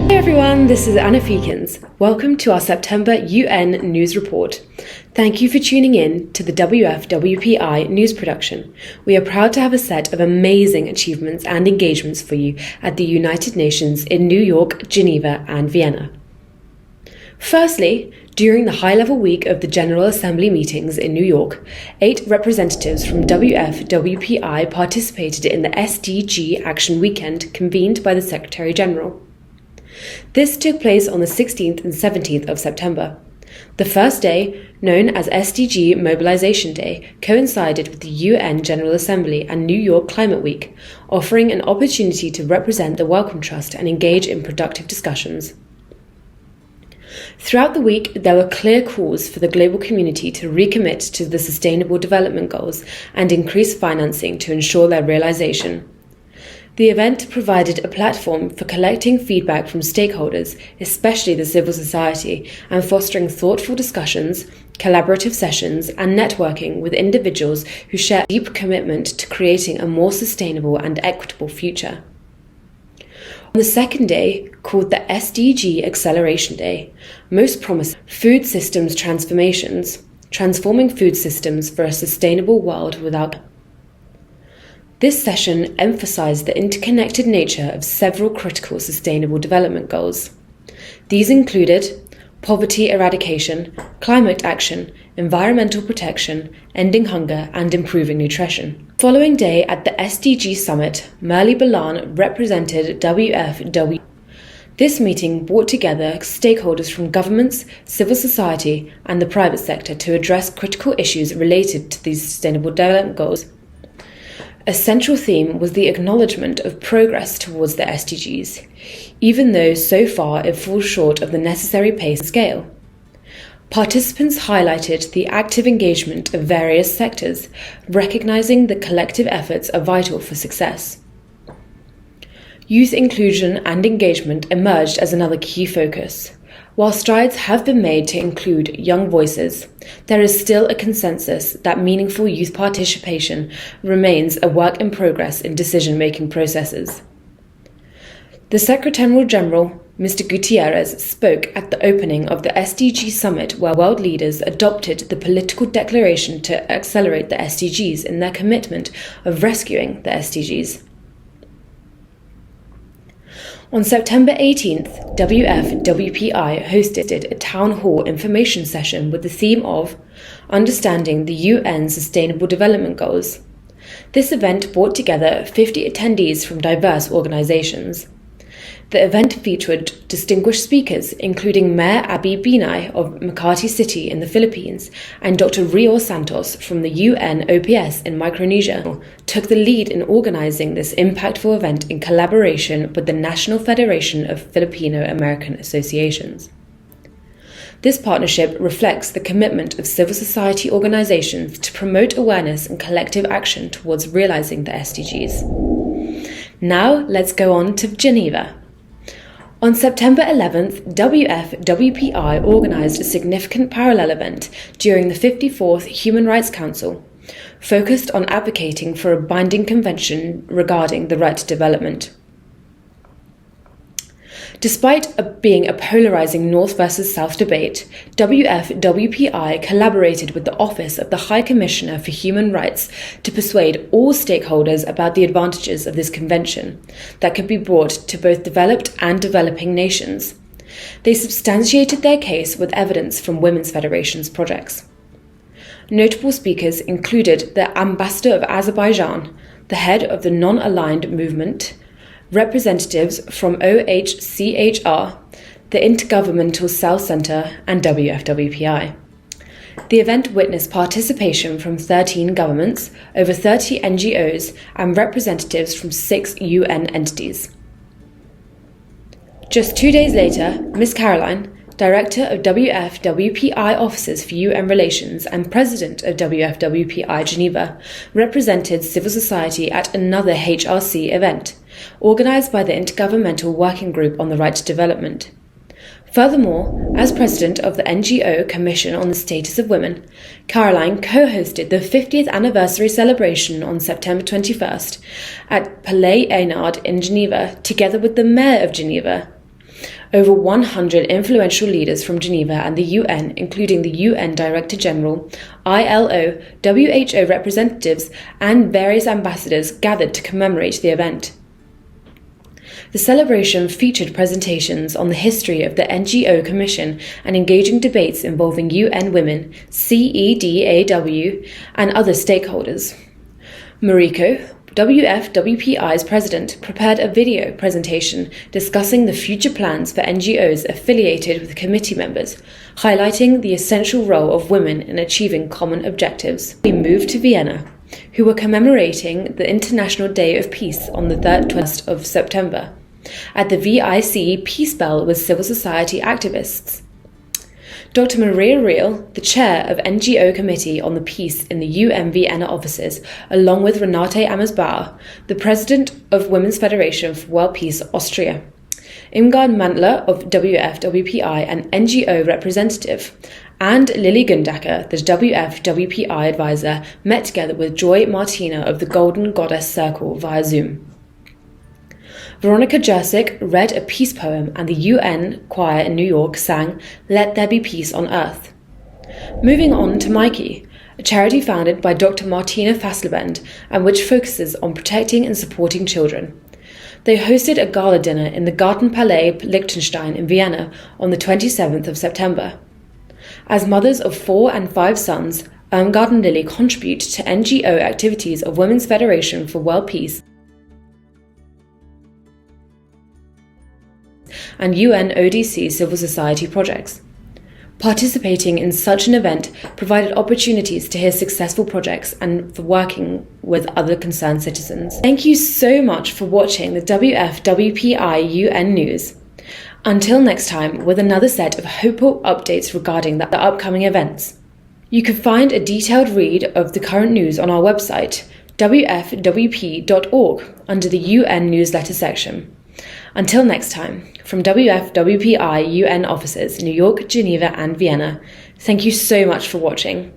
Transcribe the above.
Hey everyone, this is Anna Feekins. Welcome to our September UN News Report. Thank you for tuning in to the WFWPI news production. We are proud to have a set of amazing achievements and engagements for you at the United Nations in New York, Geneva, and Vienna. Firstly, during the high-level week of the General Assembly meetings in New York, 8 representatives from WFWPI participated in the SDG Action Weekend convened by the Secretary-General. This took place on the 16th and 17th of September. The first day, known as SDG Mobilization Day, coincided with the UN General Assembly and New York Climate Week, offering an opportunity to represent the Wellcome Trust and engage in productive discussions. Throughout the week, there were clear calls for the global community to recommit to the Sustainable Development Goals and increase financing to ensure their realization. The event provided a platform for collecting feedback from stakeholders, especially the civil society, and fostering thoughtful discussions, collaborative sessions, and networking with individuals who share a deep commitment to creating a more sustainable and equitable future. On the second day, called the SDG Acceleration Day, most promising food systems transformations, transforming food systems for a sustainable world without. This session emphasized the interconnected nature of several critical sustainable development goals. These included poverty eradication, climate action, environmental protection, ending hunger, and improving nutrition. Following day at the SDG Summit, Merle Bilan represented WFW. This meeting brought together stakeholders from governments, civil society, and the private sector to address critical issues related to these sustainable development goals. A central theme was the acknowledgement of progress towards the SDGs, even though so far it falls short of the necessary pace and scale. Participants highlighted the active engagement of various sectors, recognizing that collective efforts are vital for success. Youth inclusion and engagement emerged as another key focus. While strides have been made to include young voices, there is still a consensus that meaningful youth participation remains a work in progress in decision-making processes. The Secretary-General, Mr. Gutierrez, spoke at the opening of the SDG Summit, where world leaders adopted the political declaration to accelerate the SDGs in their commitment of rescuing the SDGs. On September 18th, WFWPI hosted a town hall information session with the theme of Understanding the UN Sustainable Development Goals. This event brought together 50 attendees from diverse organizations. The event featured distinguished speakers, including Mayor Abby Binay of Makati City in the Philippines and Dr. Rio Santos from the UN OPS in Micronesia, took the lead in organizing this impactful event in collaboration with the National Federation of Filipino American Associations. This partnership reflects the commitment of civil society organizations to promote awareness and collective action towards realizing the SDGs. Now let's go on to Geneva. On September 11th, WFWPI organized a significant parallel event during the 54th Human Rights Council, focused on advocating for a binding convention regarding the right to development. Despite being a polarizing North versus South debate, WFWPI collaborated with the Office of the High Commissioner for Human Rights to persuade all stakeholders about the advantages of this convention that could be brought to both developed and developing nations. They substantiated their case with evidence from women's federations projects. Notable speakers included the Ambassador of Azerbaijan, the head of the Non-Aligned Movement, representatives from OHCHR, the Intergovernmental South Center, and WFWPI. The event witnessed participation from 13 governments, over 30 NGOs, and representatives from 6 UN entities. Just 2 days later, Ms. Caroline, Director of WFWPI Offices for UN Relations and President of WFWPI Geneva, represented civil society at another HRC event, organized by the Intergovernmental Working Group on the Right to Development. Furthermore, as president of the NGO Commission on the Status of Women, Caroline co-hosted the 50th anniversary celebration on September 21st at Palais Eynard in Geneva, together with the Mayor of Geneva, Over 100 influential leaders from Geneva and the UN, including the UN Director General, ILO, WHO representatives, and various ambassadors gathered to commemorate the event. The celebration featured presentations on the history of the NGO Commission and engaging debates involving UN Women, CEDAW, and other stakeholders. Mariko, WFWPI's president, prepared a video presentation discussing the future plans for NGOs affiliated with committee members, highlighting the essential role of women in achieving common objectives. We moved to Vienna, who were commemorating the International Day of Peace on the 21st of September, at the VIC Peace Bell with civil society activists. Dr. Maria Riehl, the chair of NGO Committee on the Peace in the UN Vienna offices, along with Renate Ammersbauer, the president of Women's Federation for World Peace Austria, Irmgard Mantler of WFWPI, an NGO representative, and Lily Gundacker, the WFWPI advisor, met together with Joy Martina of the Golden Goddess Circle via Zoom. Veronica Jersik read a peace poem and the UN choir in New York sang "Let There Be Peace on Earth." Moving on to Mikey, a charity founded by Dr. Martina Faslebend and which focuses on protecting and supporting children. They hosted a gala dinner in the Gartenpalais Liechtenstein in Vienna on the 27th of September. As mothers of 4 and 5 sons, Irmgard and Lily contribute to NGO activities of Women's Federation for World Peace and UNODC civil society projects. Participating in such an event provided opportunities to hear successful projects and for working with other concerned citizens. Thank you so much for watching the WFWPI UN News. Until next time, with another set of hopeful updates regarding the upcoming events. You can find a detailed read of the current news on our website, wfwp.org, under the UN newsletter section. Until next time, from WFWPI UN offices, New York, Geneva, and Vienna, thank you so much for watching.